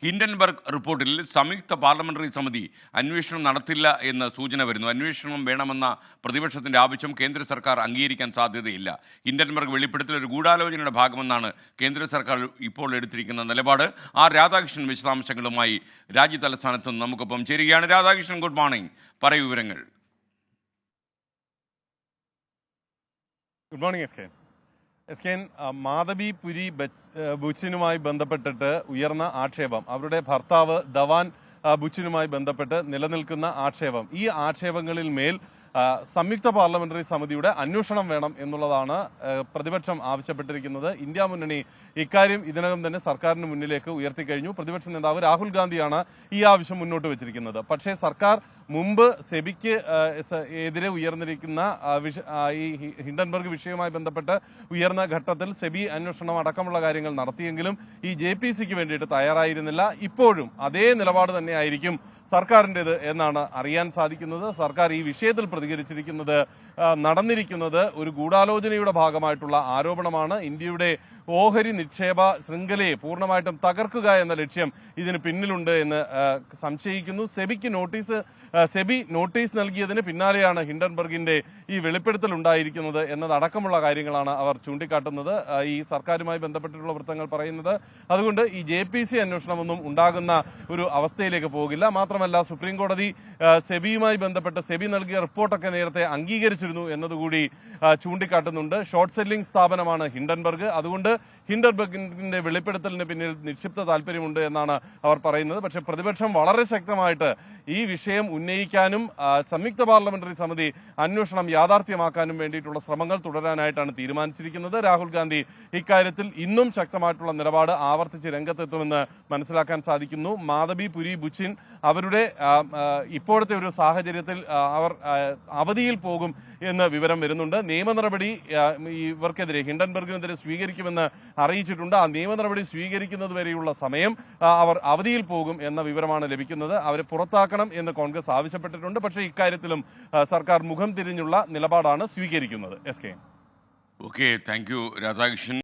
Hindenburg റിപ്പോർട്ടിൽ സംയുക്ത parliamentary സമിതി അന്വേഷണം നടത്തില്ല എന്ന് സൂചന വരുന്നു. അന്വേഷണം വേണമെന്ന പ്രതിപക്ഷത്തിന്റെ ആവശ്യം കേന്ദ്ര സർക്കാർ അംഗീകരിക്കാൻ സാധ്യതയില്ല. ഹിൻഡൻബർഗ് വെളിപ്പെടുത്തൽ ഒരു ഗൂഢാലോചനയുടെ ഭാഗമെന്നാണ് കേന്ദ്ര സർക്കാർ ഇപ്പോൾ എടുത്തിരിക്കുന്ന നിലപാട്. ആർ രാധാകൃഷ്ണൻ വിശദാംശങ്ങളുമായി രാജ്യതലസ്ഥാനത്ത് നിന്ന് നമുക്കൊപ്പം ചേരുകയാണ്. Radhakrishnan, good morning. പറയൂ വിവരങ്ങൾ. Good morning S K. Madhabi Puri ബുച്ചിനുമായി ബന്ധപ്പെട്ടിട്ട് ഉയർന്ന ആക്ഷേപം, അവരുടെ ഭർത്താവ് ധവാൻ ബുച്ചിനുമായി ബന്ധപ്പെട്ട് നിലനിൽക്കുന്ന ആക്ഷേപം, ഈ ആക്ഷേപങ്ങളിൽ മേൽ സംയുക്ത പാർലമെന്ററി സമിതിയുടെ അന്വേഷണം വേണം എന്നുള്ളതാണ് പ്രതിപക്ഷം ആവശ്യപ്പെട്ടിരിക്കുന്നത്. ഇന്ത്യ മുന്നണി ഇക്കാര്യം ഇതിനകം തന്നെ സർക്കാരിന് മുന്നിലേക്ക് ഉയർത്തിക്കഴിഞ്ഞു. പ്രതിപക്ഷ നേതാവ് രാഹുൽ ഗാന്ധിയാണ് ഈ ആവശ്യം മുന്നോട്ട് വെച്ചിരിക്കുന്നത്. പക്ഷേ സർക്കാർ മുമ്പ് സെബിക്ക് എതിരെ ഉയർന്നിരിക്കുന്ന ഈ ഹിൻഡൻബർഗ് വിഷയവുമായി ബന്ധപ്പെട്ട് ഉയർന്ന ഘട്ടത്തിൽ സെബി അന്വേഷണം അടക്കമുള്ള കാര്യങ്ങൾ നടത്തിയെങ്കിലും ഈ JPCക്ക് വേണ്ടിയിട്ട് തയ്യാറായിരുന്നില്ല. ഇപ്പോഴും അതേ നിലപാട് തന്നെയായിരിക്കും സർക്കാരിൻ്റെത് എന്നാണ് അറിയാൻ സാധിക്കുന്നത്. സർക്കാർ ഈ വിഷയത്തിൽ പ്രതികരിച്ചിരിക്കുന്നത് നടന്നിരിക്കുന്നത് ഒരു ഗൂഢാലോചനയുടെ ഭാഗമായിട്ടുള്ള ആരോപണമാണ്. ഇന്ത്യയുടെ ഓഹരി നിക്ഷേപ ശൃംഖലയെ പൂർണ്ണമായിട്ടും തകർക്കുക എന്ന ലക്ഷ്യം ഇതിന് പിന്നിലുണ്ട് എന്ന് സംശയിക്കുന്നു. സെബി നോട്ടീസ് നൽകിയതിന് പിന്നാലെയാണ് ഹിൻഡൻബർഗിന്റെ ഈ വെളിപ്പെടുത്തൽ ഉണ്ടായിരിക്കുന്നത് എന്നതടക്കമുള്ള കാര്യങ്ങളാണ് അവർ ചൂണ്ടിക്കാട്ടുന്നത്, ഈ സർക്കാരുമായി ബന്ധപ്പെട്ടിട്ടുള്ള വൃത്തങ്ങൾ പറയുന്നത്. അതുകൊണ്ട് ഈ JPC അന്വേഷണമൊന്നും ഉണ്ടാകുന്ന ഒരു അവസ്ഥയിലേക്ക് പോകില്ല. മാത്രമല്ല, സുപ്രീം കോടതി സെബിയുമായി ബന്ധപ്പെട്ട് സെബി നൽകിയ റിപ്പോർട്ടൊക്കെ നേരത്തെ അംഗീകരിച്ചിരുന്നു എന്നതുകൂടി ചൂണ്ടിക്കാട്ടുന്നുണ്ട്. ഷോർട്ട് സെല്ലിംഗ് സ്ഥാപനമാണ് ഹിൻഡൻബർഗ്. അതുകൊണ്ട് ഹിൻഡൻബർഗിന്റെ വെളിപ്പെടുത്തലിന് പിന്നിൽ നിക്ഷിപ്ത താല്പര്യമുണ്ട് എന്നാണ് അവർ പറയുന്നത്. പക്ഷേ പ്രതിപക്ഷം വളരെ ശക്തമായിട്ട് ഈ വിഷയം ഉന്നയിക്കാനും സംയുക്ത പാർലമെന്ററി സമിതി അന്വേഷണം യാഥാർത്ഥ്യമാക്കാനും വേണ്ടിയിട്ടുള്ള ശ്രമങ്ങൾ തുടരാനായിട്ടാണ് തീരുമാനിച്ചിരിക്കുന്നത്. രാഹുൽ ഗാന്ധി ഇക്കാര്യത്തിൽ ഇന്നും ശക്തമായിട്ടുള്ള നിലപാട് ആവർത്തിച്ച് രംഗത്തെത്തുമെന്ന് മനസ്സിലാക്കാൻ സാധിക്കുന്നു. മാധവിപുരി ബുച്ചിൻ അവരുടെ ഇപ്പോഴത്തെ ഒരു സാഹചര്യത്തിൽ അവർ അവധിയിൽ പോകും എന്ന് വിവരം വരുന്നുണ്ട്. നിയമ നടപടി ഇവർക്കെതിരെ ഹിൻഡൻബർഗിനെതിരെ സ്വീകരിക്കുമെന്ന് അറിയിച്ചിട്ടുണ്ട്. ആ നിയമ നടപടി സ്വീകരിക്കുന്നത് വരെയുള്ള സമയം അവർ അവധിയിൽ പോകും എന്ന വിവരമാണ് ലഭിക്കുന്നത്. അവരെ പുറത്താക്കണം എന്ന് കോൺഗ്രസ് ആവശ്യപ്പെട്ടിട്ടുണ്ട്. പക്ഷേ ഇക്കാര്യത്തിലും സർക്കാർ മുഖം തിരിഞ്ഞുള്ള നിലപാടാണ് സ്വീകരിക്കുന്നത്. S K. Okay, thank you Radhakrishnan.